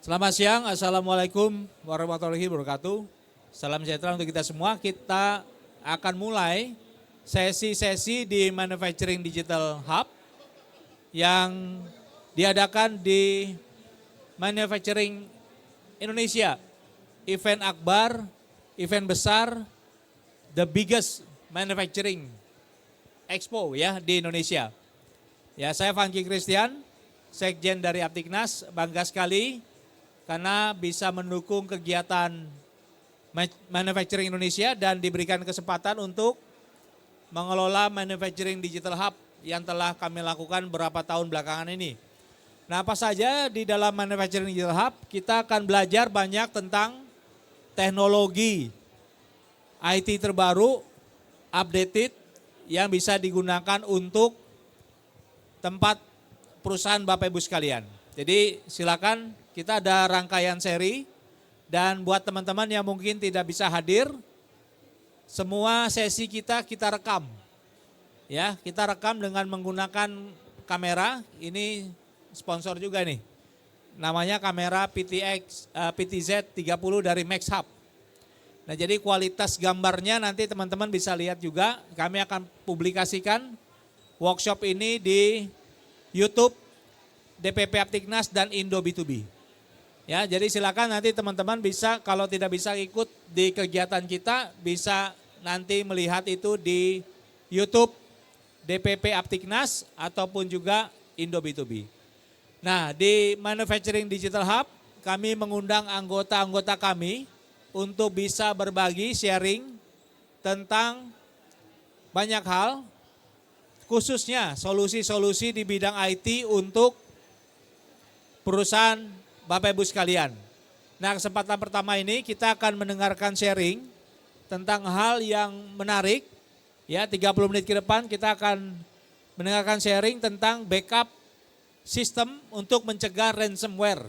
Selamat siang, Assalamualaikum warahmatullahi wabarakatuh. Salam sejahtera untuk kita semua. Kita akan mulai sesi-sesi di Manufacturing Digital Hub yang diadakan di Manufacturing Indonesia. Event akbar, event besar, the biggest manufacturing expo ya di Indonesia. Ya, saya Funky Christian, Sekjen dari Aptiknas, bangga sekali karena bisa mendukung kegiatan Manufacturing Indonesia dan diberikan kesempatan untuk mengelola Manufacturing Digital Hub yang telah kami lakukan beberapa tahun belakangan ini. Nah, apa saja di dalam Manufacturing Digital Hub? Kita akan belajar banyak tentang teknologi IT terbaru, updated, yang bisa digunakan untuk tempat perusahaan Bapak Ibu sekalian. Jadi silakan, kita ada rangkaian seri dan buat teman-teman yang mungkin tidak bisa hadir, semua sesi kita rekam. Ya, kita rekam dengan menggunakan kamera. Ini sponsor juga nih. Namanya kamera PTZ30 dari MaxHub. Nah, jadi kualitas gambarnya nanti teman-teman bisa lihat juga. Kami akan publikasikan workshop ini di YouTube DPP Aptiknas dan Indo B2B. Ya, jadi silakan nanti teman-teman bisa, kalau tidak bisa ikut di kegiatan kita, bisa nanti melihat itu di YouTube DPP Aptiknas ataupun juga Indo B2B. Nah, di Manufacturing Digital Hub kami mengundang anggota-anggota kami untuk bisa berbagi, sharing tentang banyak hal, khususnya solusi-solusi di bidang IT untuk perusahaan Bapak Ibu sekalian. Nah, kesempatan pertama ini kita akan mendengarkan sharing tentang hal yang menarik. Ya, 30 menit ke depan kita akan mendengarkan sharing tentang backup sistem untuk mencegah ransomware.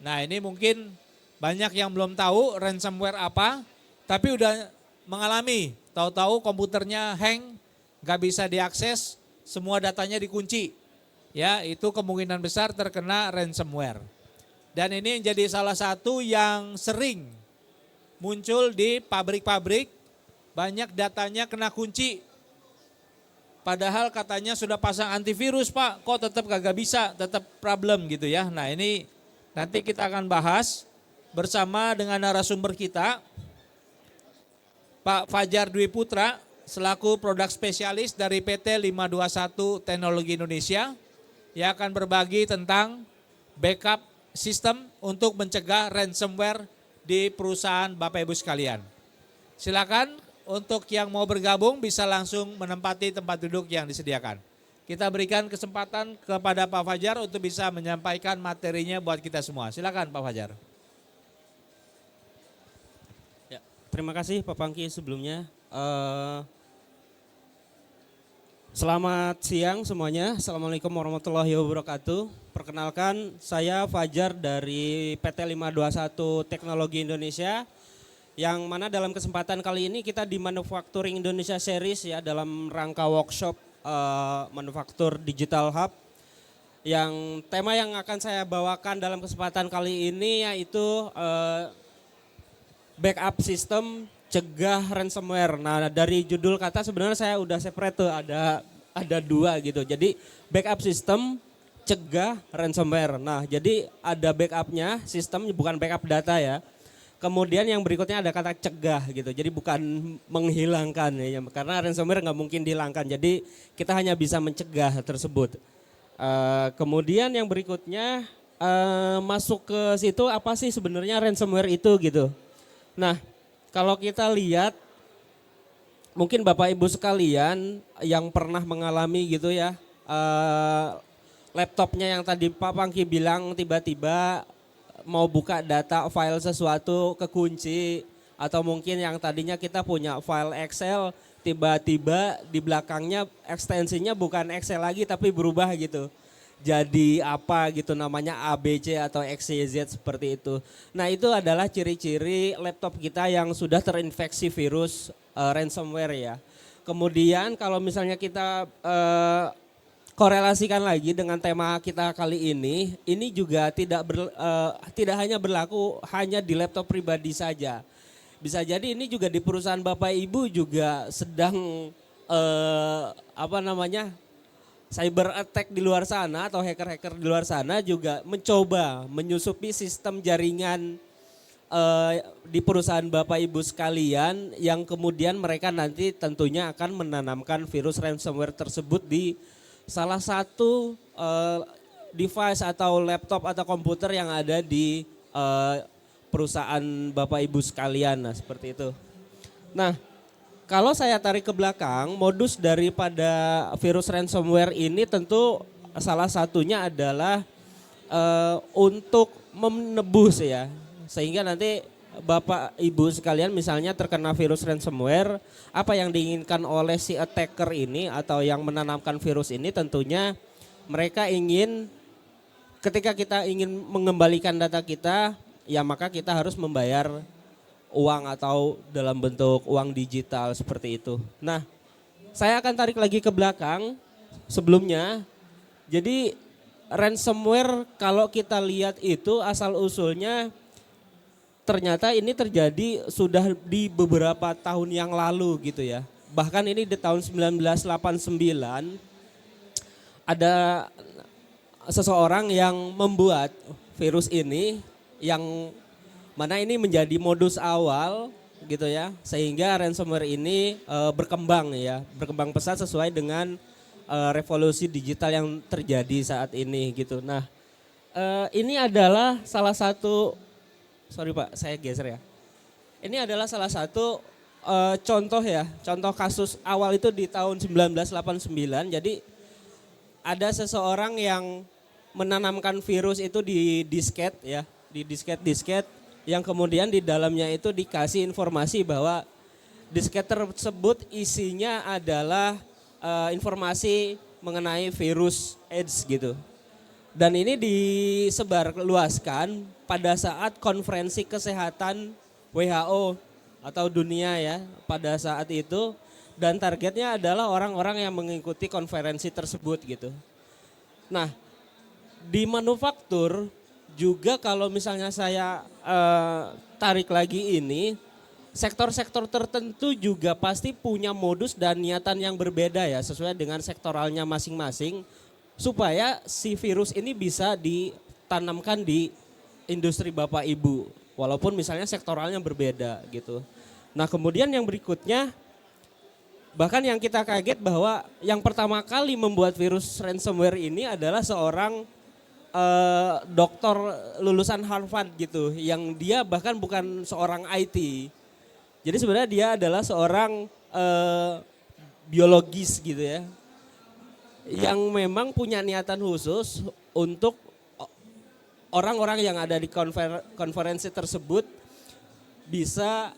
Nah, ini mungkin banyak yang belum tahu ransomware apa, tapi udah mengalami, tahu-tahu komputernya hang, nggak bisa diakses, semua datanya dikunci. Ya, itu kemungkinan besar terkena ransomware. Dan ini jadi salah satu yang sering muncul di pabrik-pabrik, banyak datanya kena kunci. Padahal katanya sudah pasang antivirus Pak, kok tetap kagak bisa, tetap problem gitu ya. Nah, ini nanti kita akan bahas bersama dengan narasumber kita, Pak Fajar Dwi Putra, selaku produk spesialis dari PT 521 Teknologi Indonesia, yang akan berbagi tentang backup sistem untuk mencegah ransomware di perusahaan Bapak Ibu sekalian. Silakan untuk yang mau bergabung bisa langsung menempati tempat duduk yang disediakan. Kita berikan kesempatan kepada Pak Fajar untuk bisa menyampaikan materinya buat kita semua. Silakan Pak Fajar. Ya, terima kasih Pak Pangki sebelumnya. Selamat siang semuanya. Assalamualaikum warahmatullahi wabarakatuh. Perkenalkan, saya Fajar dari PT 521 Teknologi Indonesia, yang mana dalam kesempatan kali ini kita di Manufacturing Indonesia Series ya, dalam rangka workshop Manufaktur Digital Hub. Yang tema yang akan saya bawakan dalam kesempatan kali ini yaitu backup system cegah ransomware. Nah, dari judul kata sebenarnya saya udah separate tuh, ada dua gitu. Jadi backup system cegah ransomware. Nah, jadi ada backupnya sistem, bukan backup data ya. Kemudian yang berikutnya ada kata cegah gitu. Jadi bukan menghilangkan ya, karena ransomware nggak mungkin dihilangkan. Jadi kita hanya bisa mencegah tersebut. Kemudian yang berikutnya masuk ke situ, apa sih sebenarnya ransomware itu gitu. Nah, kalau kita lihat, mungkin Bapak Ibu sekalian yang pernah mengalami gitu ya, laptopnya yang tadi Pak Pangki bilang tiba-tiba mau buka data file sesuatu kekunci, atau mungkin yang tadinya kita punya file Excel, tiba-tiba di belakangnya ekstensinya bukan Excel lagi tapi berubah gitu. Jadi apa gitu namanya ABC atau XYZ seperti itu. Nah, itu adalah ciri-ciri laptop kita yang sudah terinfeksi virus ransomware ya. Kemudian kalau misalnya kita korelasikan lagi dengan tema kita kali ini juga tidak hanya berlaku hanya di laptop pribadi saja. Bisa jadi ini juga di perusahaan Bapak Ibu juga sedang cyber attack di luar sana atau hacker-hacker di luar sana juga mencoba menyusupi sistem jaringan di perusahaan Bapak Ibu sekalian yang kemudian mereka nanti tentunya akan menanamkan virus ransomware tersebut di salah satu device atau laptop atau komputer yang ada di perusahaan Bapak Ibu sekalian. Nah, seperti itu. Nah, kalau saya tarik ke belakang, modus daripada virus ransomware ini tentu salah satunya adalah untuk menebus ya. Sehingga nanti Bapak Ibu sekalian misalnya terkena virus ransomware, apa yang diinginkan oleh si attacker ini atau yang menanamkan virus ini tentunya mereka ingin ketika kita ingin mengembalikan data kita, ya maka kita harus membayar uang atau dalam bentuk uang digital seperti itu. Nah, saya akan tarik lagi ke belakang sebelumnya. Jadi ransomware kalau kita lihat itu asal usulnya ternyata ini terjadi sudah di beberapa tahun yang lalu gitu ya. Bahkan ini di tahun 1989 ada seseorang yang membuat virus ini yang mana ini menjadi modus awal gitu ya. Sehingga ransomware ini berkembang pesat sesuai dengan revolusi digital yang terjadi saat ini gitu. Nah, ini adalah salah satu sorry Pak, saya geser ya. Ini adalah salah satu contoh kasus awal itu di tahun 1989. Jadi ada seseorang yang menanamkan virus itu di disket ya, di disket yang kemudian di dalamnya itu dikasih informasi bahwa disket tersebut isinya adalah informasi mengenai virus AIDS gitu. Dan ini disebarluaskan pada saat konferensi kesehatan WHO atau dunia ya pada saat itu. Dan targetnya adalah orang-orang yang mengikuti konferensi tersebut gitu. Nah, di manufaktur juga kalau misalnya saya tarik lagi ini, sektor-sektor tertentu juga pasti punya modus dan niatan yang berbeda ya sesuai dengan sektoralnya masing-masing. Supaya si virus ini bisa ditanamkan di industri Bapak Ibu. Walaupun misalnya sektoralnya berbeda gitu. Nah kemudian yang berikutnya, bahkan yang kita kaget bahwa yang pertama kali membuat virus ransomware ini adalah seorang dokter lulusan Harvard gitu. Yang dia bahkan bukan seorang IT. Jadi sebenarnya dia adalah seorang biologis gitu ya. Yang memang punya niatan khusus untuk orang-orang yang ada di konferensi tersebut bisa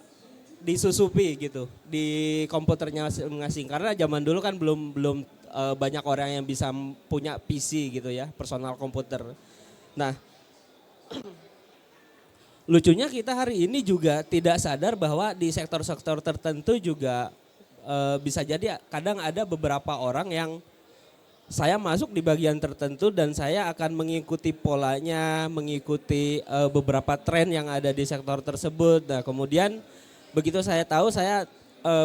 disusupi gitu di komputernya masing-masing. Karena zaman dulu kan belum banyak orang yang bisa punya PC gitu ya, personal komputer. Nah, lucunya kita hari ini juga tidak sadar bahwa di sektor-sektor tertentu juga bisa jadi kadang ada beberapa orang yang saya masuk di bagian tertentu dan saya akan mengikuti polanya, mengikuti beberapa tren yang ada di sektor tersebut. Nah kemudian begitu saya tahu, saya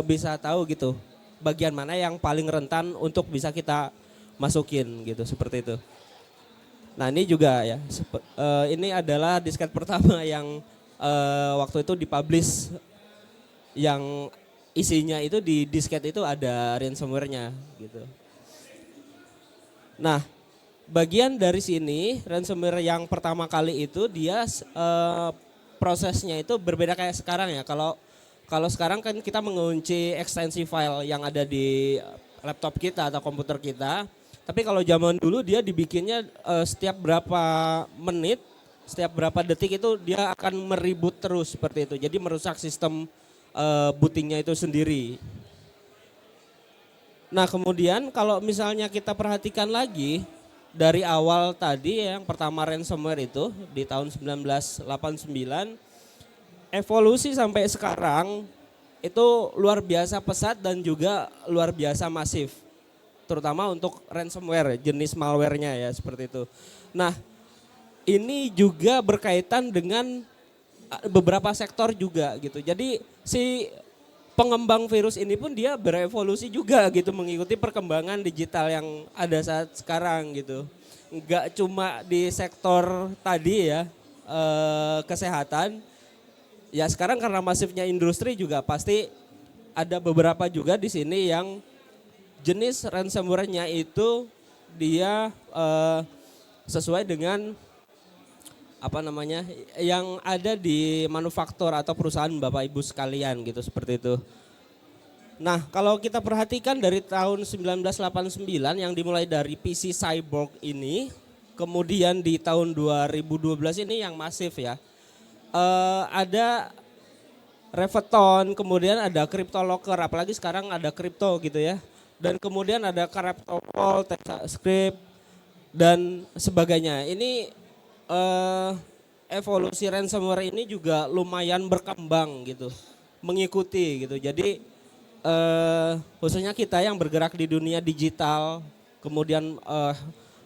bisa tahu gitu bagian mana yang paling rentan untuk bisa kita masukin gitu, seperti itu. Nah ini juga ya, ini adalah disket pertama yang waktu itu dipublish yang isinya itu di disket itu ada ransomware-nya gitu. Nah, bagian dari sini ransomware yang pertama kali itu dia prosesnya itu berbeda kayak sekarang ya. Kalau sekarang kan kita mengunci ekstensi file yang ada di laptop kita atau komputer kita. Tapi kalau zaman dulu dia dibikinnya setiap berapa menit, setiap berapa detik itu dia akan meribut terus seperti itu. Jadi merusak sistem bootingnya itu sendiri. Nah kemudian kalau misalnya kita perhatikan lagi dari awal tadi yang pertama ransomware itu di tahun 1989, evolusi sampai sekarang itu luar biasa pesat dan juga luar biasa masif. terutama untuk ransomware, jenis malware-nya ya seperti itu. Nah, ini juga berkaitan dengan beberapa sektor juga gitu. Jadi si pengembang virus ini pun dia berevolusi juga gitu mengikuti perkembangan digital yang ada saat sekarang gitu. Enggak cuma di sektor tadi ya, kesehatan. Ya sekarang karena masifnya industri juga pasti ada beberapa juga di sini yang jenis ransomware-nya itu dia sesuai dengan apa namanya yang ada di manufaktur atau perusahaan Bapak Ibu sekalian gitu seperti itu. Nah, kalau kita perhatikan dari tahun 1989 yang dimulai dari PC Cyborg ini, kemudian di tahun 2012 ini yang masif ya. Ada Reveton, kemudian ada CryptoLocker, apalagi sekarang ada kripto gitu ya. Dan kemudian ada CryptoVault, TextScript dan sebagainya. Ini evolusi ransomware ini juga lumayan berkembang gitu, mengikuti gitu. Jadi khususnya kita yang bergerak di dunia digital, kemudian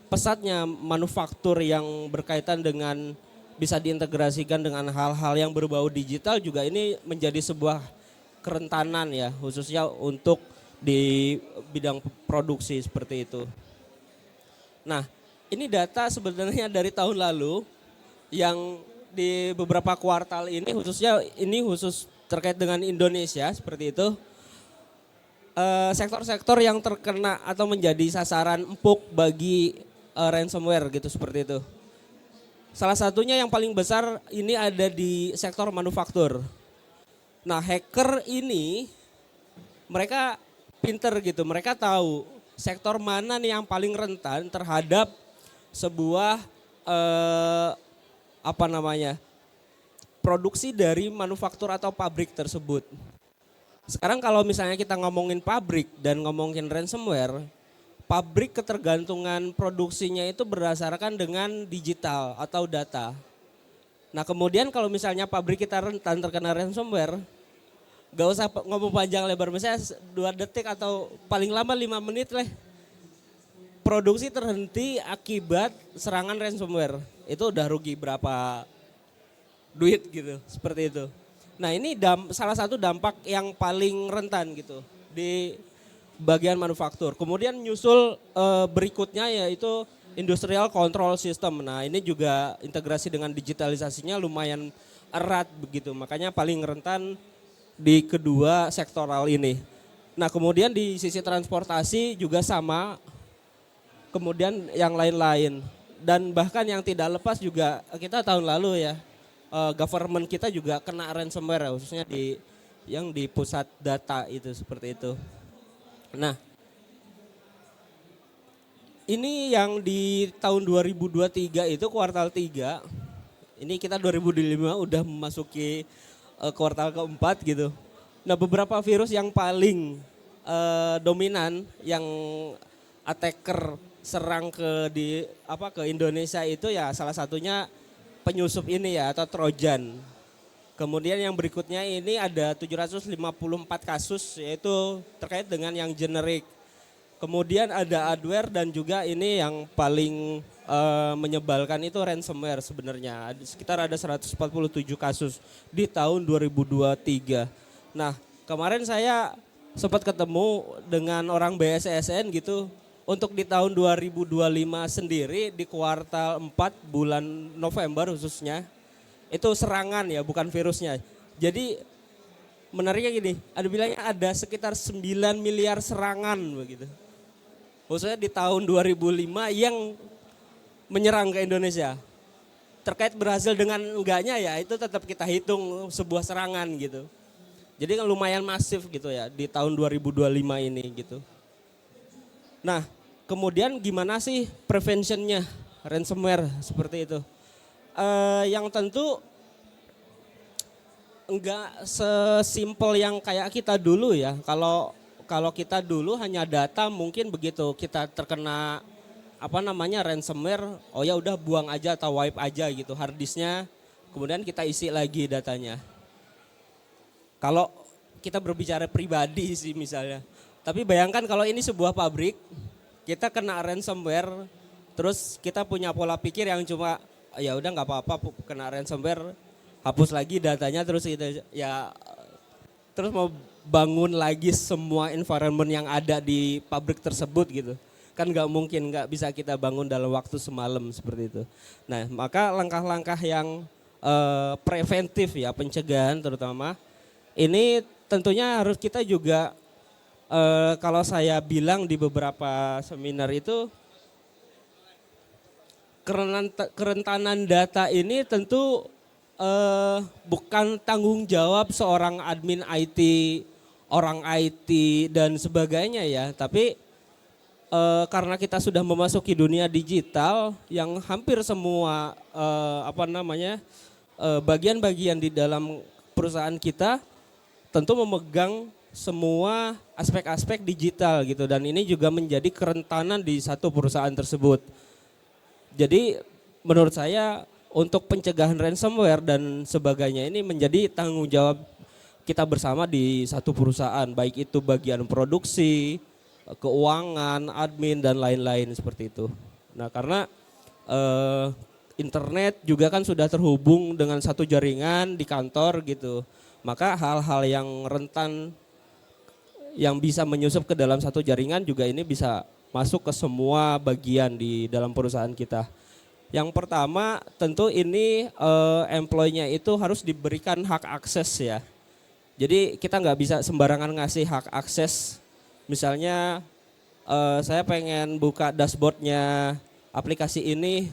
pesatnya manufaktur yang berkaitan dengan bisa diintegrasikan dengan hal-hal yang berbau digital juga ini menjadi sebuah kerentanan ya, khususnya untuk di bidang produksi seperti itu. Nah, ini data sebenarnya dari tahun lalu yang di beberapa kuartal ini khususnya ini khusus terkait dengan Indonesia seperti itu. Sektor-sektor yang terkena atau menjadi sasaran empuk bagi ransomware gitu seperti itu. Salah satunya yang paling besar ini ada di sektor manufaktur. Nah, hacker ini mereka pinter gitu, mereka tahu sektor mana nih yang paling rentan terhadap sebuah produksi dari manufaktur atau pabrik tersebut. Sekarang kalau misalnya kita ngomongin pabrik dan ngomongin ransomware, pabrik ketergantungan produksinya itu berdasarkan dengan digital atau data. Nah kemudian kalau misalnya pabrik kita rentan terkena ransomware, gak usah ngomong panjang lebar, misalnya 2 detik atau paling lama 5 menit lah. Produksi terhenti akibat serangan ransomware, itu udah rugi berapa duit gitu, seperti itu. Nah ini salah satu dampak yang paling rentan gitu di bagian manufaktur. Kemudian nyusul berikutnya yaitu industrial control system. Nah ini juga integrasi dengan digitalisasinya lumayan erat begitu. Makanya paling rentan di kedua sektoral ini. Nah kemudian di sisi transportasi juga sama. Kemudian yang lain-lain. Dan bahkan yang tidak lepas juga kita tahun lalu ya. Government kita juga kena ransomware khususnya di pusat data itu seperti itu. Nah, ini yang di tahun 2023 itu kuartal 3, ini kita 2025 udah memasuki kuartal keempat gitu. Nah beberapa virus yang paling dominan yang attacker serang ke Indonesia itu ya salah satunya penyusup ini ya atau Trojan. Kemudian yang berikutnya ini ada 754 kasus yaitu terkait dengan yang generik. Kemudian ada adware dan juga ini yang paling menyebalkan itu ransomware sebenarnya. Sekitar ada 147 kasus di tahun 2023. Nah kemarin saya sempat ketemu dengan orang BSSN gitu. Untuk di tahun 2025 sendiri di kuartal 4 bulan November khususnya itu serangan ya bukan virusnya. Jadi menariknya gini, ada bilangnya ada sekitar 9 miliar serangan begitu. Khususnya di tahun 2005 yang menyerang ke Indonesia. Terkait berhasil dengan enggaknya ya itu tetap kita hitung sebuah serangan gitu. Jadi kan lumayan masif gitu ya di tahun 2025 ini gitu. Nah, kemudian gimana sih preventionnya ransomware seperti itu? Yang tentu enggak sesimpel yang kayak kita dulu ya. Kalau kita dulu hanya data mungkin begitu kita terkena ransomware, oh ya udah buang aja atau wipe aja gitu hard disknya, kemudian kita isi lagi datanya. Kalau kita berbicara pribadi sih misalnya. Tapi bayangkan kalau ini sebuah pabrik kita kena ransomware, terus kita punya pola pikir yang cuma ya udah nggak apa-apa kena ransomware, hapus lagi datanya terus kita ya terus mau bangun lagi semua environment yang ada di pabrik tersebut gitu. Kan nggak mungkin, nggak bisa kita bangun dalam waktu semalam seperti itu. Nah maka langkah-langkah yang preventif ya, pencegahan terutama, ini tentunya harus kita juga kalau saya bilang di beberapa seminar itu kerentanan data ini tentu bukan tanggung jawab seorang admin IT, orang IT dan sebagainya ya, tapi karena kita sudah memasuki dunia digital yang hampir semua bagian-bagian di dalam perusahaan kita tentu memegang semua aspek-aspek digital gitu, dan ini juga menjadi kerentanan di satu perusahaan tersebut. Jadi menurut saya untuk pencegahan ransomware dan sebagainya ini menjadi tanggung jawab kita bersama di satu perusahaan, baik itu bagian produksi, keuangan, admin dan lain-lain seperti itu. Nah karena internet juga kan sudah terhubung dengan satu jaringan di kantor gitu, maka hal-hal yang rentan yang bisa menyusup ke dalam satu jaringan juga ini bisa masuk ke semua bagian di dalam perusahaan kita. Yang pertama tentu ini employee-nya itu harus diberikan hak akses ya. Jadi kita nggak bisa sembarangan ngasih hak akses. Misalnya saya pengen buka dashboardnya aplikasi ini,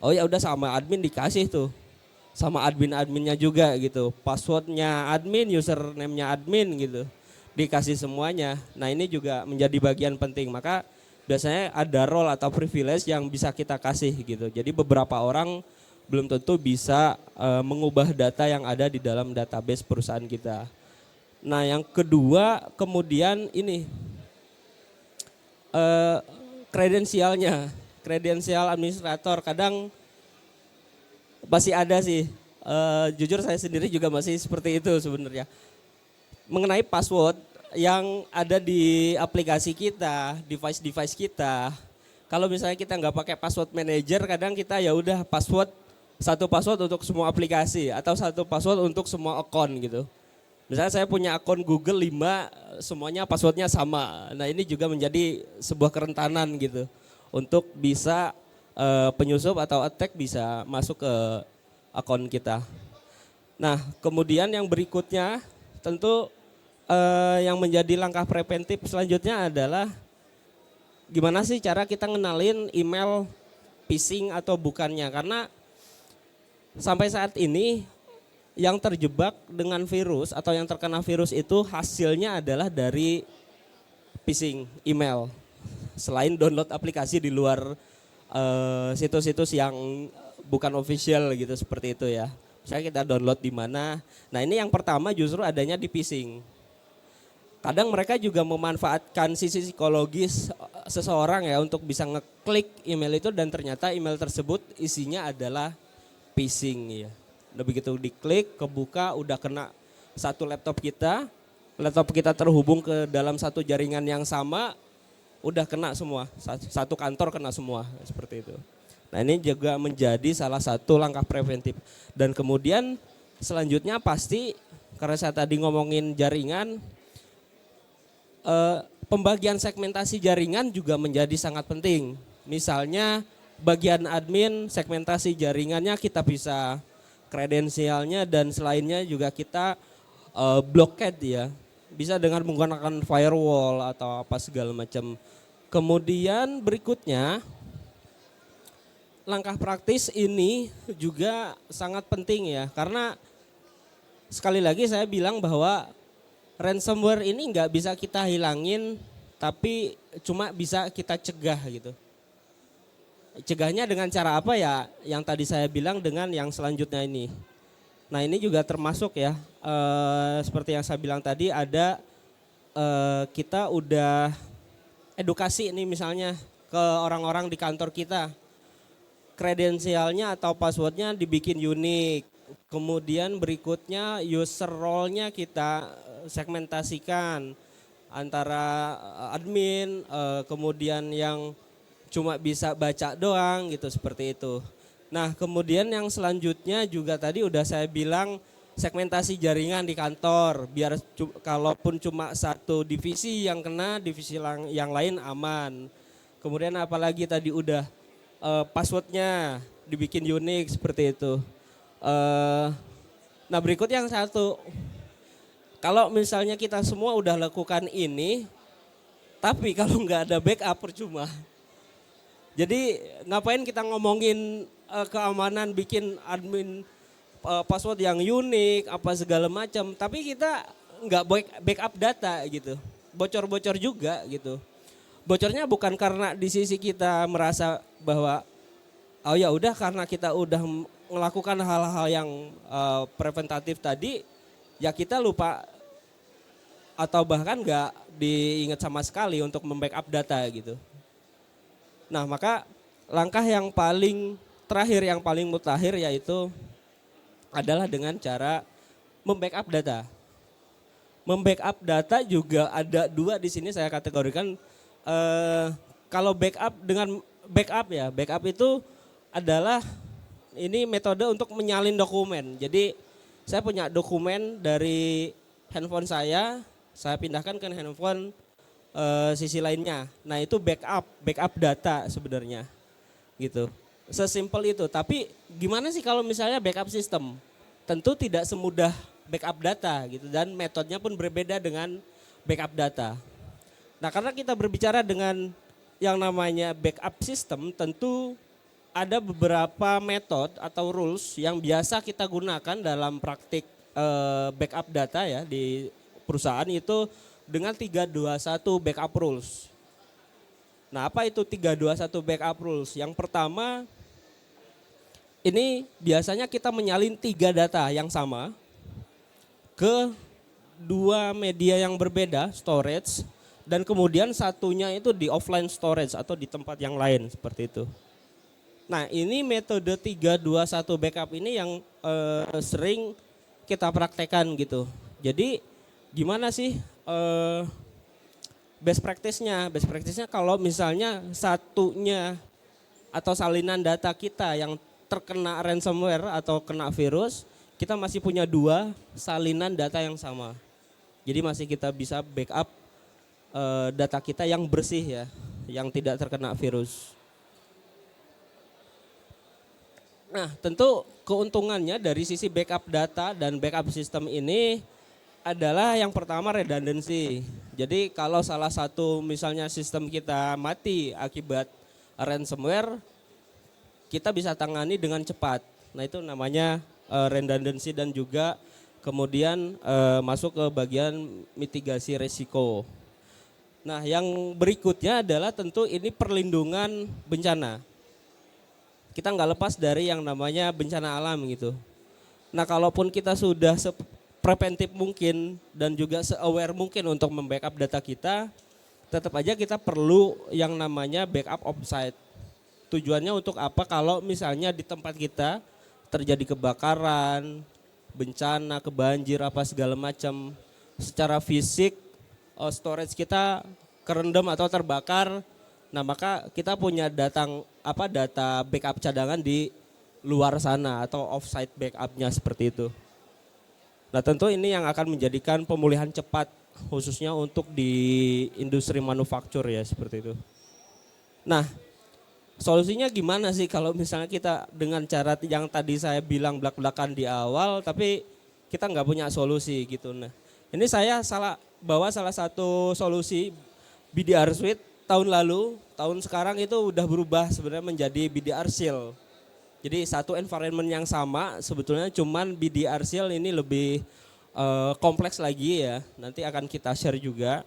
oh ya udah sama admin dikasih tuh, sama adminnya juga gitu, passwordnya admin, username-nya admin gitu, dikasih semuanya. Nah ini juga menjadi bagian penting, maka biasanya ada role atau privilege yang bisa kita kasih gitu. Jadi beberapa orang belum tentu bisa mengubah data yang ada di dalam database perusahaan kita. Nah yang kedua kemudian ini kredensial administrator kadang masih ada sih. Jujur saya sendiri juga masih seperti itu sebenarnya. Mengenai password yang ada di aplikasi kita, device kita. Kalau misalnya kita nggak pakai password manager, kadang kita ya udah satu password untuk semua aplikasi atau satu password untuk semua akun gitu. Misalnya saya punya akun Google 5, semuanya passwordnya sama. Nah ini juga menjadi sebuah kerentanan gitu untuk bisa penyusup atau attack bisa masuk ke akun kita. Nah kemudian yang berikutnya tentu yang menjadi langkah preventif selanjutnya adalah gimana sih cara kita ngenalin email phishing atau bukannya. Karena sampai saat ini yang terjebak dengan virus atau yang terkena virus itu hasilnya adalah dari phishing email. Selain download aplikasi di luar situs-situs yang bukan official gitu seperti itu ya. Misalnya kita download di mana. Nah ini yang pertama justru adanya di phishing. Kadang mereka juga memanfaatkan sisi psikologis seseorang ya untuk bisa ngeklik email itu dan ternyata email tersebut isinya adalah phishing ya. Udah begitu diklik, kebuka, udah kena satu laptop kita terhubung ke dalam satu jaringan yang sama, udah kena semua, satu kantor kena semua seperti itu. Nah ini juga menjadi salah satu langkah preventif. Dan kemudian selanjutnya pasti karena saya tadi ngomongin jaringan, pembagian segmentasi jaringan juga menjadi sangat penting. Misalnya bagian admin segmentasi jaringannya kita bisa kredensialnya dan selainnya juga kita blockade ya. Bisa dengan menggunakan firewall atau apa segala macam. Kemudian berikutnya langkah praktis ini juga sangat penting ya. Karena sekali lagi saya bilang bahwa ransomware ini nggak bisa kita hilangin, tapi cuma bisa kita cegah gitu. Cegahnya dengan cara apa ya? Yang tadi saya bilang dengan yang selanjutnya ini. Nah ini juga termasuk ya, seperti yang saya bilang tadi ada kita udah edukasi ini misalnya ke orang-orang di kantor kita. Kredensialnya atau passwordnya dibikin unik. Kemudian berikutnya user role-nya kita segmentasikan. antara admin, kemudian yang cuma bisa baca doang gitu seperti itu. Nah kemudian yang selanjutnya juga tadi udah saya bilang segmentasi jaringan di kantor biar kalaupun cuma satu divisi yang kena, divisi yang lain aman. Kemudian apalagi tadi udah passwordnya dibikin unik seperti itu. Nah berikut yang satu, kalau misalnya kita semua udah lakukan ini, tapi kalau nggak ada backup percuma. Jadi ngapain kita ngomongin keamanan, bikin admin password yang unik, apa segala macam, tapi kita nggak backup data gitu, bocor-bocor juga gitu. Bocornya bukan karena di sisi kita merasa bahwa oh ya udah karena kita udah melakukan hal-hal yang preventatif tadi, ya kita lupa atau bahkan nggak diingat sama sekali untuk membackup data gitu. Nah maka langkah yang paling terakhir, yang paling mutakhir yaitu adalah dengan cara membackup data. Membackup data juga ada dua di sini saya kategorikan. Kalau backup dengan backup ya, backup itu adalah ini metode untuk menyalin dokumen. Jadi saya punya dokumen dari handphone saya pindahkan ke handphone sisi lainnya. Nah itu backup data sebenarnya gitu. Sesimpel itu, tapi gimana sih kalau misalnya backup sistem? Tentu tidak semudah backup data gitu dan metodenya pun berbeda dengan backup data. Nah karena kita berbicara dengan yang namanya backup system, tentu ada beberapa metode atau rules yang biasa kita gunakan dalam praktik backup data ya di perusahaan itu dengan 321 backup rules. Nah apa itu 321 backup rules? Yang pertama, ini biasanya kita menyalin 3 data yang sama ke 2 media yang berbeda, storage, dan kemudian satunya itu di offline storage atau di tempat yang lain seperti itu. Nah ini metode 321 backup ini yang sering kita praktekkan gitu. Jadi gimana sih best practice-nya? Best practice-nya kalau misalnya satunya atau salinan data kita yang terkena ransomware atau kena virus, kita masih punya 2 salinan data yang sama. Jadi masih kita bisa backup data kita yang bersih ya, yang tidak terkena virus. Nah tentu keuntungannya dari sisi backup data dan backup sistem ini adalah yang pertama redundancy. Jadi kalau salah satu misalnya sistem kita mati akibat ransomware, kita bisa tangani dengan cepat. Nah itu namanya redundancy dan juga kemudian masuk ke bagian mitigasi risiko. Nah yang berikutnya adalah tentu ini perlindungan bencana. Kita nggak lepas dari yang namanya bencana alam gitu. Nah kalaupun kita sudah preventif mungkin dan juga se-aware mungkin untuk membackup data kita, tetap aja kita perlu yang namanya backup offsite. Tujuannya untuk apa? Kalau misalnya di tempat kita terjadi kebakaran, bencana, kebanjir, apa segala macam, secara fisik storage kita kerendam atau terbakar, nah maka kita punya data backup cadangan di luar sana atau offsite backupnya seperti itu. Nah tentu ini yang akan menjadikan pemulihan cepat khususnya untuk di industri manufaktur ya seperti itu. Nah solusinya gimana sih kalau misalnya kita dengan cara yang tadi saya bilang belak-belakan di awal tapi kita nggak punya solusi gitu. Nah ini saya bawa salah satu solusi BDR Suite tahun lalu, tahun sekarang itu udah berubah sebenarnya menjadi BDR Shield. Jadi satu environment yang sama sebetulnya cuman BDR Shield ini lebih kompleks lagi ya, nanti akan kita share juga.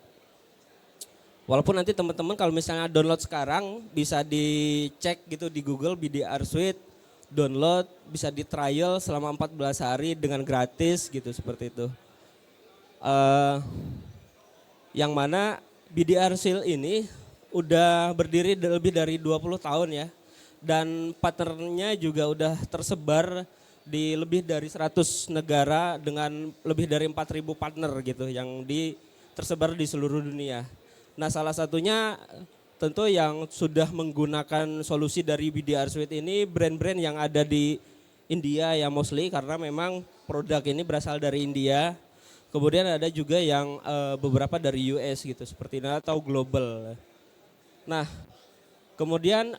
Walaupun nanti teman-teman kalau misalnya download sekarang bisa dicek gitu di Google BDR Suite, download, bisa di trial selama 14 hari dengan gratis gitu seperti itu. Yang mana BDR Shield ini udah berdiri lebih dari 20 tahun ya. Dan partnernya juga udah tersebar di lebih dari 100 negara dengan lebih dari 4.000 partner gitu yang tersebar di seluruh dunia. Nah, salah satunya tentu yang sudah menggunakan solusi dari BDR Suite ini brand-brand yang ada di India ya mostly, karena memang produk ini berasal dari India. Kemudian ada juga yang beberapa dari US gitu seperti ini atau global. Nah, kemudian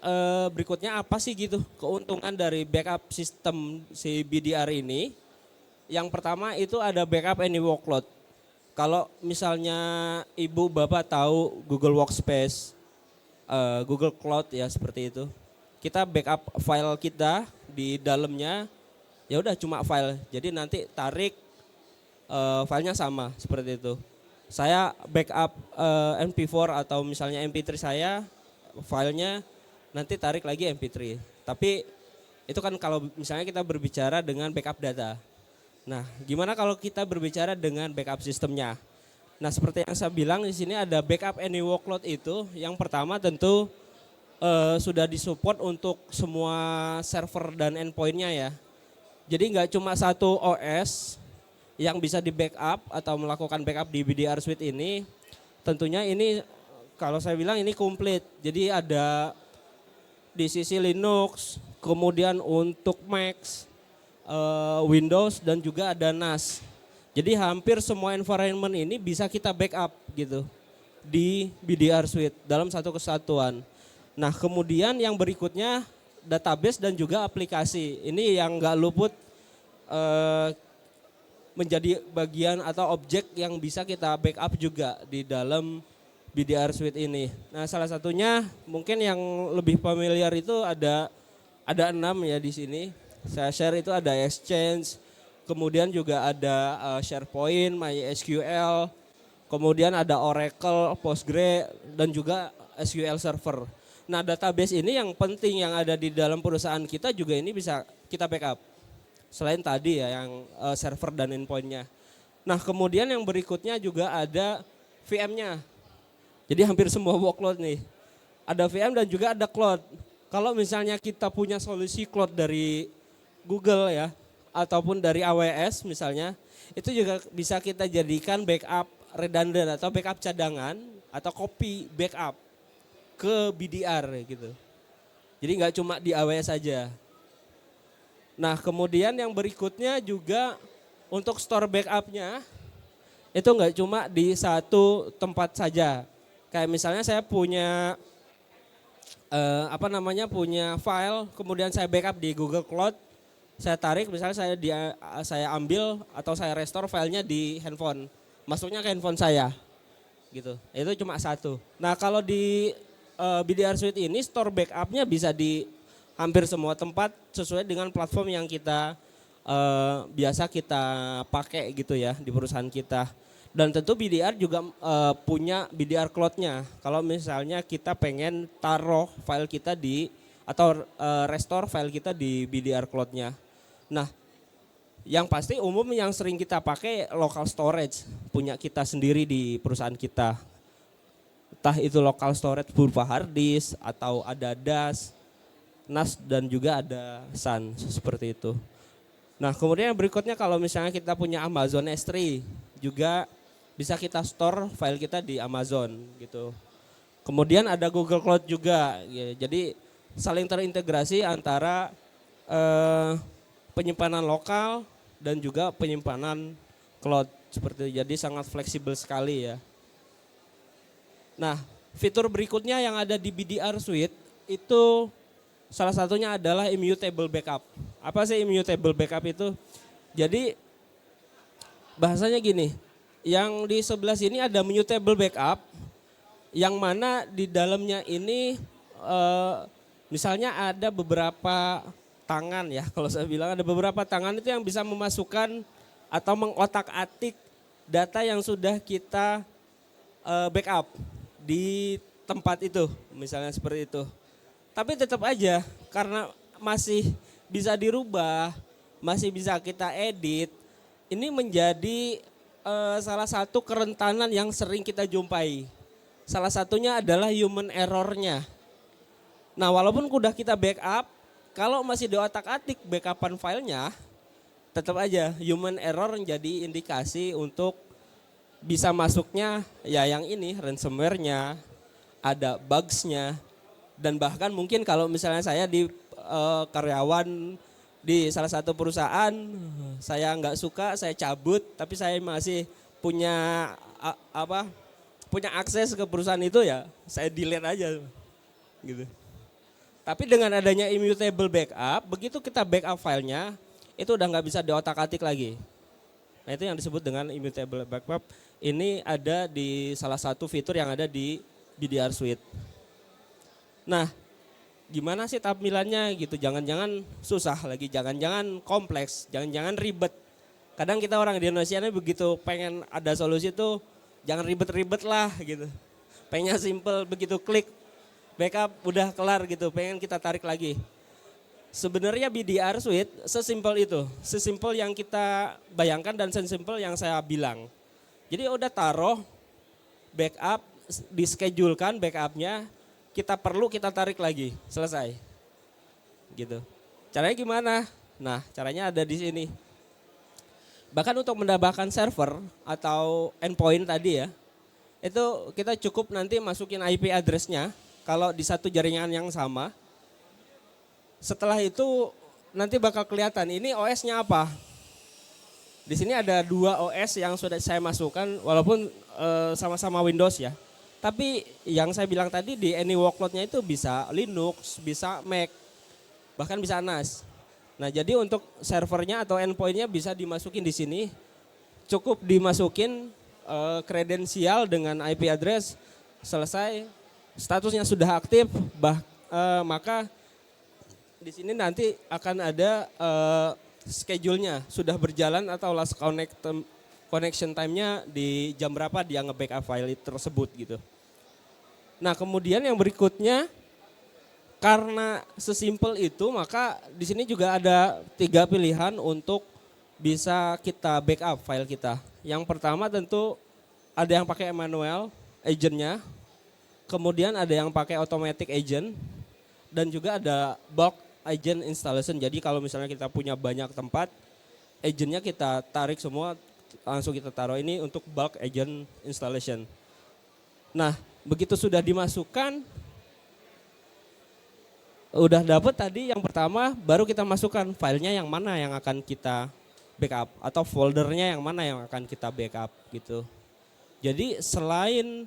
berikutnya apa sih gitu keuntungan dari backup sistem si BDR ini? Yang pertama itu ada backup any workload. Kalau misalnya ibu bapak tahu Google Workspace, Google Cloud ya seperti itu. Kita backup file kita di dalamnya, ya udah cuma file. Jadi nanti tarik filenya sama seperti itu. Saya backup MP4 atau misalnya MP3 saya, filenya nanti tarik lagi MP3. Tapi itu kan kalau misalnya kita berbicara dengan backup data. Nah, gimana kalau kita berbicara dengan backup sistemnya? Nah, seperti yang saya bilang di sini ada backup any workload itu. Yang pertama tentu sudah disupport untuk semua server dan endpointnya ya. Jadi nggak cuma satu OS yang bisa di backup atau melakukan backup di BDR Suite ini. Tentunya ini kalau saya bilang ini komplit. Jadi ada di sisi Linux, kemudian untuk Mac, Windows dan juga ada NAS. Jadi hampir semua environment ini bisa kita backup gitu di BDR Suite dalam satu kesatuan. Nah, kemudian yang berikutnya database dan juga aplikasi. Ini yang nggak luput menjadi bagian atau objek yang bisa kita backup juga di dalam BDR Suite ini. Nah, salah satunya mungkin yang lebih familiar itu ada 6 ya di sini. Saya share itu ada Exchange, kemudian juga ada SharePoint, MySQL, kemudian ada Oracle, Postgre, dan juga SQL Server. Nah, database ini yang penting yang ada di dalam perusahaan kita juga ini bisa kita backup. Selain tadi ya yang server dan endpointnya. Nah, kemudian yang berikutnya juga ada VM-nya. Jadi hampir semua workload nih. Ada VM dan juga ada cloud. Kalau misalnya kita punya solusi cloud dari Google ya, ataupun dari AWS misalnya, itu juga bisa kita jadikan backup redundant atau backup cadangan atau copy backup ke BDR gitu. Jadi nggak cuma di AWS saja. Nah, kemudian yang berikutnya juga untuk store backupnya itu nggak cuma di satu tempat saja. Kayak misalnya saya punya punya file, kemudian saya backup di Google Cloud. Saya tarik, misalnya saya ambil atau saya restore filenya di handphone, masuknya ke handphone saya, gitu. Itu cuma satu. Nah, kalau di BDR Suite ini store backupnya bisa di hampir semua tempat sesuai dengan platform yang kita biasa kita pakai gitu ya di perusahaan kita. Dan tentu BDR juga punya BDR Cloud-nya. Kalau misalnya kita pengen taruh file kita atau restore file kita di BDR Cloud-nya. Nah, yang pasti umum yang sering kita pakai local storage punya kita sendiri di perusahaan kita. Entah itu local storage berupa hard disk atau ada DAS, NAS dan juga ada SAN seperti itu. Nah, kemudian yang berikutnya kalau misalnya kita punya Amazon S3 juga bisa kita store file kita di Amazon gitu. Kemudian ada Google Cloud juga. Jadi saling terintegrasi antara penyimpanan lokal dan juga penyimpanan cloud seperti itu. Jadi sangat fleksibel sekali ya. Nah, fitur berikutnya yang ada di BDR Suite itu salah satunya adalah immutable backup. Apa sih immutable backup itu? Jadi bahasanya gini, yang di sebelah sini ada mutable backup yang mana di dalamnya ini misalnya ada beberapa tangan ya, kalau saya bilang ada beberapa tangan itu yang bisa memasukkan atau mengotak-atik data yang sudah kita backup di tempat itu, misalnya seperti itu. Tapi tetap aja karena masih bisa dirubah, masih bisa kita edit, ini menjadi salah satu kerentanan yang sering kita jumpai. Salah satunya adalah human errornya. Nah, walaupun udah kita backup, kalau masih di otak-atik backupan filenya, tetap aja human error menjadi indikasi untuk bisa masuknya ya yang ini ransomware-nya, ada bugs-nya, dan bahkan mungkin kalau misalnya saya di karyawan di salah satu perusahaan, saya nggak suka, saya cabut, tapi saya masih punya punya akses ke perusahaan itu ya, saya delete aja gitu. Tapi dengan adanya immutable backup, begitu kita backup filenya, itu udah nggak bisa diotak-atik lagi. Nah itu yang disebut dengan immutable backup. Ini ada di salah satu fitur yang ada di BDR Suite. Nah, gimana sih tampilannya gitu? Jangan-jangan susah lagi, jangan-jangan kompleks, jangan-jangan ribet. Kadang kita orang di Indonesia ini begitu pengen ada solusi tuh, jangan ribet-ribet lah gitu. Pengennya simple, begitu klik backup udah kelar gitu, pengen kita tarik lagi. Sebenarnya BDR Suite sesimpel itu, sesimpel yang kita bayangkan dan sesimpel yang saya bilang. Jadi udah taruh backup, dischedulekan backupnya, kita perlu kita tarik lagi, selesai. Gitu. Caranya gimana? Nah, caranya ada di sini. Bahkan untuk mendapatkan server atau endpoint tadi ya, itu kita cukup nanti masukin IP address-nya kalau di satu jaringan yang sama. Setelah itu nanti bakal kelihatan ini OS-nya apa. Di sini ada 2 OS yang sudah saya masukkan walaupun sama-sama Windows ya. Tapi yang saya bilang tadi di any workload-nya itu bisa Linux, bisa Mac, bahkan bisa NAS. Nah jadi untuk servernya atau endpoint-nya bisa dimasukin di sini. Cukup dimasukin kredensial dengan IP address, selesai, statusnya sudah aktif, maka di sini nanti akan ada schedule-nya sudah berjalan atau last connection time-nya di jam berapa dia nge-backup file tersebut gitu. Nah kemudian yang berikutnya, karena sesimpel itu maka di sini juga ada 3 pilihan untuk bisa kita backup file kita. Yang pertama tentu ada yang pakai manual agent-nya, kemudian ada yang pakai automatic agent, dan juga ada bulk agent installation. Jadi kalau misalnya kita punya banyak tempat, agentnya kita tarik semua, langsung kita taruh ini untuk bulk agent installation. Nah begitu sudah dimasukkan, udah dapet tadi yang pertama, baru kita masukkan filenya yang mana yang akan kita backup atau foldernya yang mana yang akan kita backup gitu. Jadi selain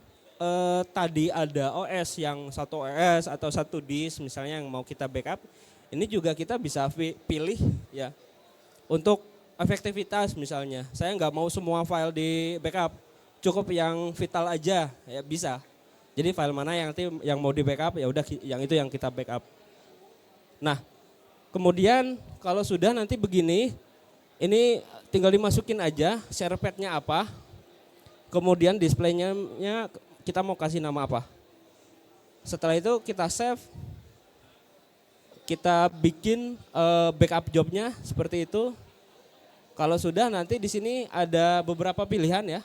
tadi ada OS yang satu OS atau satu disk misalnya yang mau kita backup, ini juga kita bisa pilih ya untuk efektivitas misalnya. Saya nggak mau semua file di backup, cukup yang vital aja ya bisa. Jadi file mana yang mau di backup ya udah yang itu yang kita backup. Nah kemudian kalau sudah nanti begini, ini tinggal dimasukin aja share pad-nya apa, kemudian display-nya kita mau kasih nama apa. Setelah itu kita save, kita bikin backup jobnya seperti itu. Kalau sudah nanti di sini ada beberapa pilihan ya.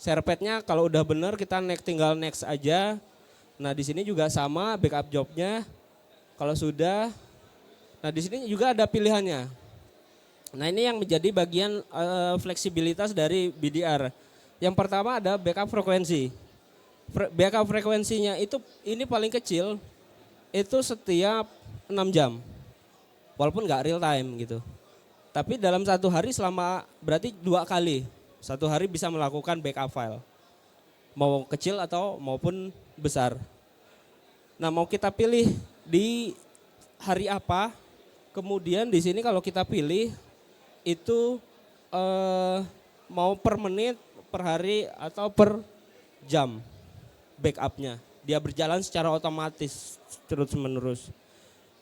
Share pad-nya kalau udah benar kita tinggal next aja. Nah di sini juga sama backup jobnya. Kalau sudah, nah di sini juga ada pilihannya. Nah ini yang menjadi bagian fleksibilitas dari BDR. Yang pertama ada backup frekuensi. Backup frekuensinya itu ini paling kecil, itu setiap 6 jam. Walaupun nggak real time gitu. Tapi dalam satu hari berarti 2 kali. Satu hari bisa melakukan backup file. Mau kecil atau maupun besar. Nah mau kita pilih di hari apa, kemudian di sini kalau kita pilih itu mau per menit, per hari atau per jam backupnya. Dia berjalan secara otomatis terus menerus.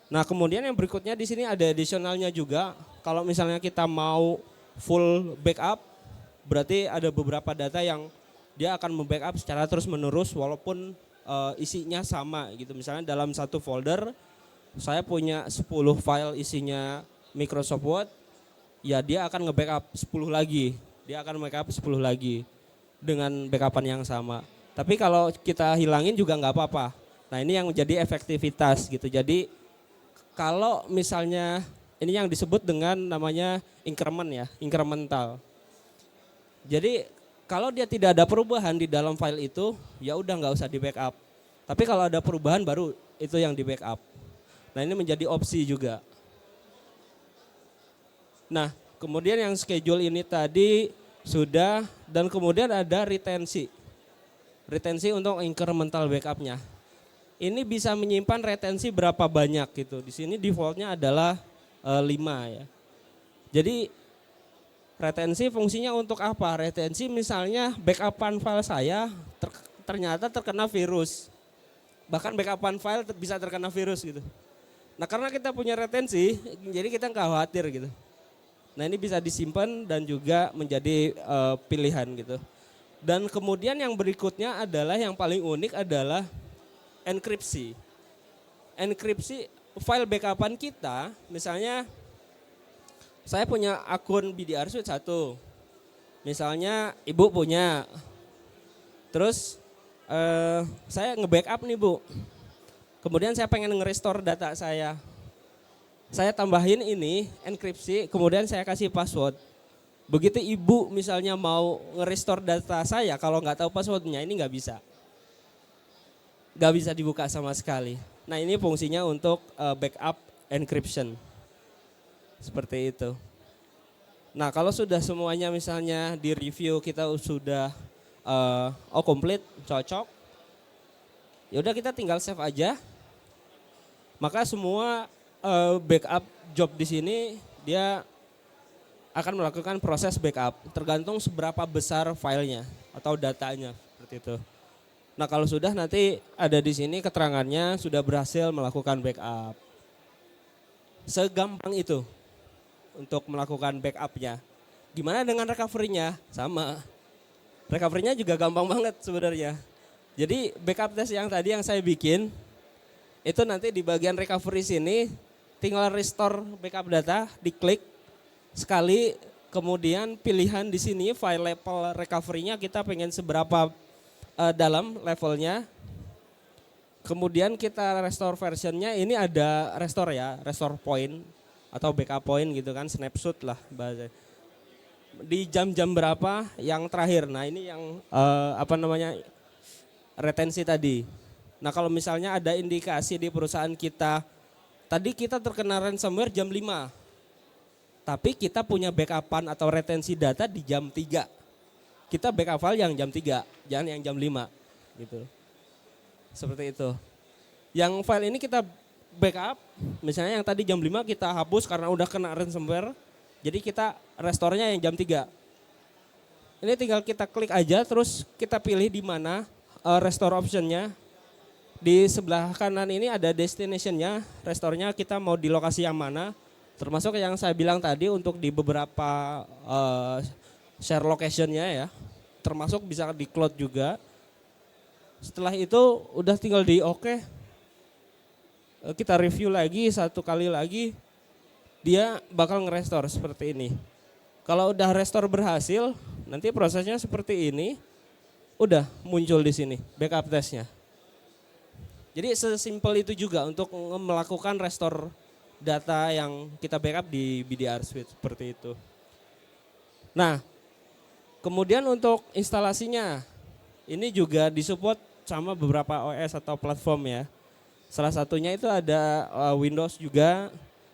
Nah kemudian yang berikutnya di sini ada additionalnya juga. Kalau misalnya kita mau full backup, berarti ada beberapa data yang dia akan membackup secara terus menerus walaupun isinya sama gitu. Misalnya dalam satu folder saya punya 10 file isinya Microsoft Word, ya dia akan nge-backup 10 lagi. Dia akan backup 10 lagi dengan backupan yang sama. Tapi kalau kita hilangin juga nggak apa-apa. Nah ini yang menjadi efektivitas gitu. Jadi kalau misalnya ini yang disebut dengan namanya increment ya, incremental. Jadi kalau dia tidak ada perubahan di dalam file itu, ya udah nggak usah di backup. Tapi kalau ada perubahan baru itu yang di backup. Nah ini menjadi opsi juga. Nah kemudian yang schedule ini tadi sudah, dan kemudian ada retensi. Retensi untuk incremental backupnya. Ini bisa menyimpan retensi berapa banyak gitu. Di sini defaultnya adalah 5 ya. Jadi retensi fungsinya untuk apa? Retensi misalnya backupan file saya ternyata terkena virus. Bahkan backupan file bisa terkena virus gitu. Nah karena kita punya retensi, jadi kita nggak khawatir gitu. Nah ini bisa disimpan dan juga menjadi pilihan gitu. Dan kemudian yang berikutnya adalah yang paling unik adalah enkripsi. Enkripsi file backupan kita, misalnya saya punya akun BDR Suite 1. Misalnya ibu punya. Terus saya nge-backup nih Bu. Kemudian saya pengen nge-restore data saya. Saya tambahin ini enkripsi, kemudian saya kasih password. Begitu ibu misalnya mau nge-restore data saya, kalau nggak tahu passwordnya ini nggak bisa. Nggak bisa dibuka sama sekali. Nah ini fungsinya untuk backup encryption. Seperti itu. Nah kalau sudah semuanya misalnya di review kita sudah komplit, cocok. Ya udah kita tinggal save aja. Maka semua backup job di sini dia akan melakukan proses backup. Tergantung seberapa besar filenya atau datanya seperti itu. Nah kalau sudah nanti ada di sini keterangannya sudah berhasil melakukan backup. Segampang itu untuk melakukan backupnya. Gimana dengan recovery-nya? Sama. Recovery-nya juga gampang banget sebenarnya. Jadi backup test yang tadi yang saya bikin, itu nanti di bagian recovery sini tinggal restore backup data, diklik sekali, kemudian pilihan di sini file level recovery-nya kita pengen seberapa dalam levelnya. Kemudian kita restore versionnya, ini ada restore ya, restore point atau backup point gitu kan, snapshot lah bahasa. Di jam-jam berapa yang terakhir. Nah ini yang retensi tadi. Nah kalau misalnya ada indikasi di perusahaan kita, tadi kita terkena ransomware jam 5. Tapi kita punya backupan atau retensi data di jam 3. Kita backup file yang jam 3, jangan yang jam 5 gitu. Seperti itu. Yang file ini kita backup, misalnya yang tadi jam 5 kita hapus karena udah kena ransomware. Jadi kita restore-nya yang jam 3. Ini tinggal kita klik aja, terus kita pilih di mana restore option-nya. Di sebelah kanan ini ada destination-nya, restore-nya kita mau di lokasi yang mana. Termasuk yang saya bilang tadi untuk di beberapa share location-nya ya. Termasuk bisa di cloud juga. Setelah itu udah tinggal di oke. Kita review lagi satu kali lagi. Dia bakal nge-restore seperti ini. Kalau udah restore berhasil, nanti prosesnya seperti ini. Udah muncul di sini backup testnya. Jadi sesimpel itu juga untuk melakukan restore data yang kita backup di BDR Suite seperti itu. Nah, kemudian untuk instalasinya, ini juga disupport sama beberapa OS atau platform ya. Salah satunya itu ada Windows juga,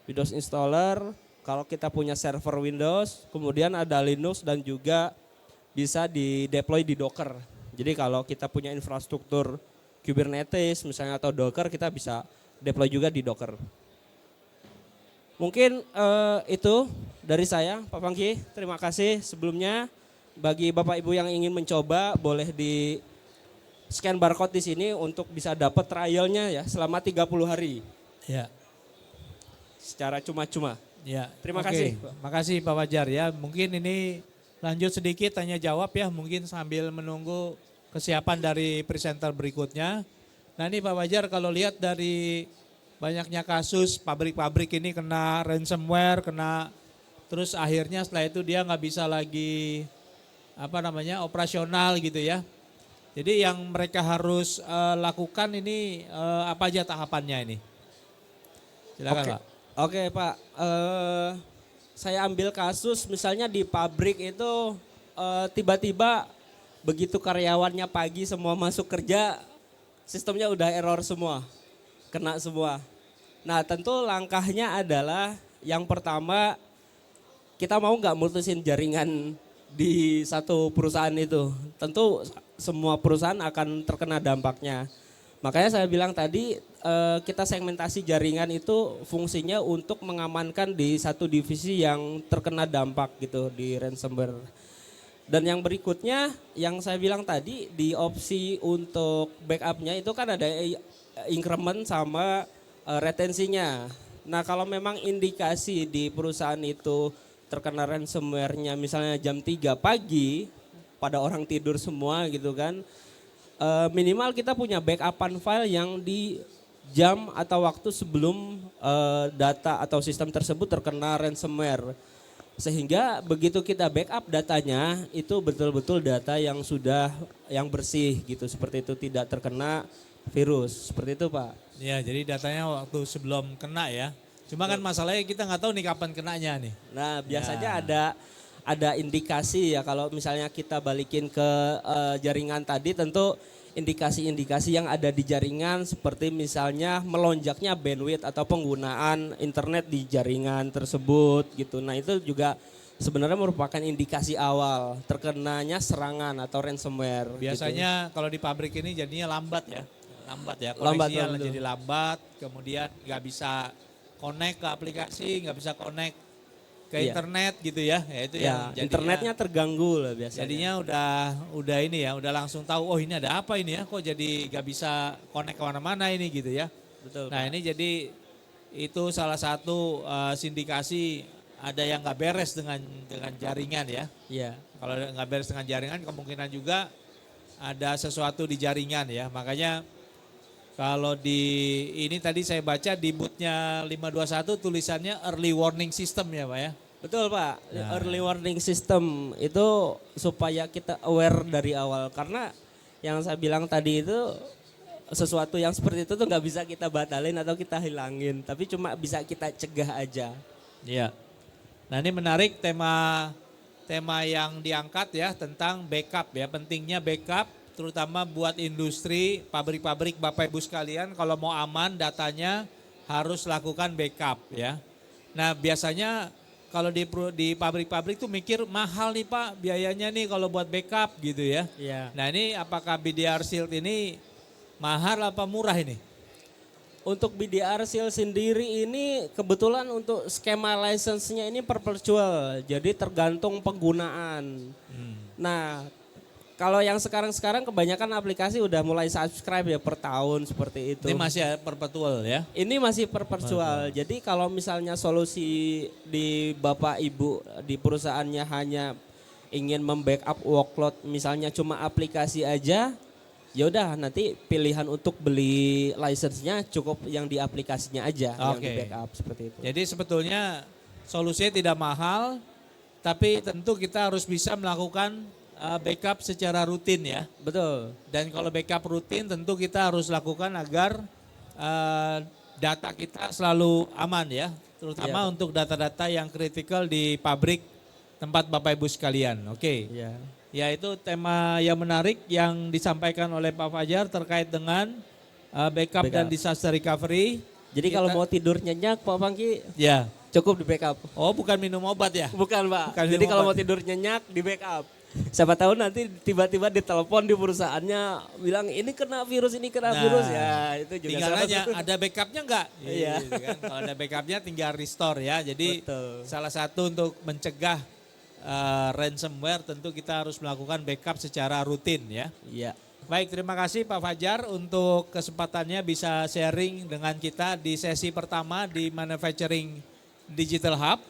Windows installer. Kalau kita punya server Windows, kemudian ada Linux dan juga bisa di deploy di Docker. Jadi kalau kita punya infrastruktur Kubernetes misalnya atau Docker, kita bisa deploy juga di Docker. Mungkin itu dari saya, Pak Pangki. Terima kasih sebelumnya. Bagi Bapak Ibu yang ingin mencoba, boleh di scan barcode di sini untuk bisa dapat trialnya ya selama 30 hari. Ya. Secara cuma-cuma. Ya. Terima kasih. Makasih Pak Fajar ya. Mungkin ini lanjut sedikit tanya jawab ya, mungkin sambil menunggu kesiapan dari presenter berikutnya. Nah ini Pak Fajar, kalau lihat dari banyaknya kasus pabrik-pabrik ini kena ransomware, terus akhirnya setelah itu dia nggak bisa lagi operasional gitu ya. Jadi yang mereka harus lakukan ini apa aja tahapannya ini? Silakan Pak. Oke Pak, saya ambil kasus misalnya di pabrik itu tiba-tiba begitu karyawannya pagi semua masuk kerja, sistemnya udah error semua, kena semua. Nah tentu langkahnya adalah yang pertama kita mau nggak mutusin jaringan di satu perusahaan itu. Tentu semua perusahaan akan terkena dampaknya. Makanya saya bilang tadi kita segmentasi jaringan itu fungsinya untuk mengamankan di satu divisi yang terkena dampak gitu di ransomware. Dan yang berikutnya yang saya bilang tadi di opsi untuk backupnya itu kan ada increment sama retensinya. Nah kalau memang indikasi di perusahaan itu terkena ransomware-nya misalnya jam 3 pagi pada orang tidur semua gitu kan. Minimal kita punya backupan file yang di jam atau waktu sebelum data atau sistem tersebut terkena ransomware. Sehingga begitu kita backup datanya itu betul-betul data yang sudah yang bersih gitu. Seperti itu tidak terkena virus. Seperti itu Pak. Ya jadi datanya waktu sebelum kena ya. Cuma kan masalahnya kita nggak tahu nih kapan kenanya nih. Nah biasanya ada indikasi ya kalau misalnya kita balikin ke jaringan tadi tentu indikasi-indikasi yang ada di jaringan seperti misalnya melonjaknya bandwidth atau penggunaan internet di jaringan tersebut gitu. Nah itu juga sebenarnya merupakan indikasi awal terkenanya serangan atau ransomware. Biasanya kalau di pabrik ini jadinya lambat ya. Lambat, Koneksinya betul. jadi lambat, kemudian nggak bisa connect ke aplikasi, nggak bisa connect ke Iya. internet gitu ya. Ya itu Ya, yang jadinya, internetnya terganggu lah biasanya. jadinya udah ini ya, udah langsung tahu oh ini ada apa ini ya, kok jadi nggak bisa connect kemana-mana ini gitu ya. Betul. Nah ini jadi itu salah satu sindikasi ada yang nggak beres dengan jaringan ya. Iya. Kalau nggak beres dengan jaringan kemungkinan juga ada sesuatu di jaringan ya. Makanya kalau di ini tadi saya baca di bootnya 521 tulisannya early warning system ya Pak ya. Betul Pak, Nah. early warning system itu supaya kita aware dari awal. Karena yang saya bilang tadi itu sesuatu yang seperti itu tuh nggak bisa kita batalin atau kita hilangin. Tapi cuma bisa kita cegah aja. Iya. Nah ini menarik tema yang diangkat ya tentang backup ya. Pentingnya backup terutama buat industri, pabrik-pabrik Bapak Ibu sekalian kalau mau aman datanya harus lakukan backup ya. Nah biasanya kalau di pabrik-pabrik tuh mikir mahal nih Pak biayanya nih kalau buat backup gitu ya. Iya. Nah ini apakah BDR Shield ini mahal apa murah ini? Untuk BDR Seal sendiri ini kebetulan untuk skema license-nya ini perpetual. Jadi tergantung penggunaan. Nah, kalau yang sekarang kebanyakan aplikasi udah mulai subscribe ya per tahun seperti itu. Ini masih perpetual ya? Ini masih perpetual. Jadi kalau misalnya solusi di Bapak Ibu di perusahaannya hanya ingin membackup workload misalnya cuma aplikasi aja, ya udah nanti pilihan untuk beli license-nya cukup yang di aplikasinya aja yang di Oke. backup seperti itu. Jadi sebetulnya solusinya tidak mahal, tapi tentu kita harus bisa melakukan backup secara rutin ya. Betul. Dan kalau backup rutin tentu kita harus lakukan agar data kita selalu aman ya. Terutama Iya. untuk data-data yang kritikal di pabrik tempat Bapak Ibu sekalian. Oke. Iya. Ya itu tema yang menarik yang disampaikan oleh Pak Fajar terkait dengan backup dan Backup. disaster recovery. Jadi kalau mau tidur nyenyak Pak Pangki Ya. cukup di backup. Oh bukan minum obat ya? Bukan Pak. Bukan Jadi minum kalau obat. mau tidur nyenyak di backup. Siapa tahu nanti tiba-tiba ditelepon di perusahaannya bilang ini kena virus Nah, virus ya itu juga tinggal salah nanya satu. ada backupnya enggak? Iya. Gitu kan. Kalau ada backupnya tinggal restore ya. Jadi Betul. salah satu untuk mencegah ransomware tentu kita harus melakukan backup secara rutin ya. Iya. Baik, terima kasih Pak Fajar untuk kesempatannya bisa sharing dengan kita di sesi pertama di Manufacturing Digital Hub.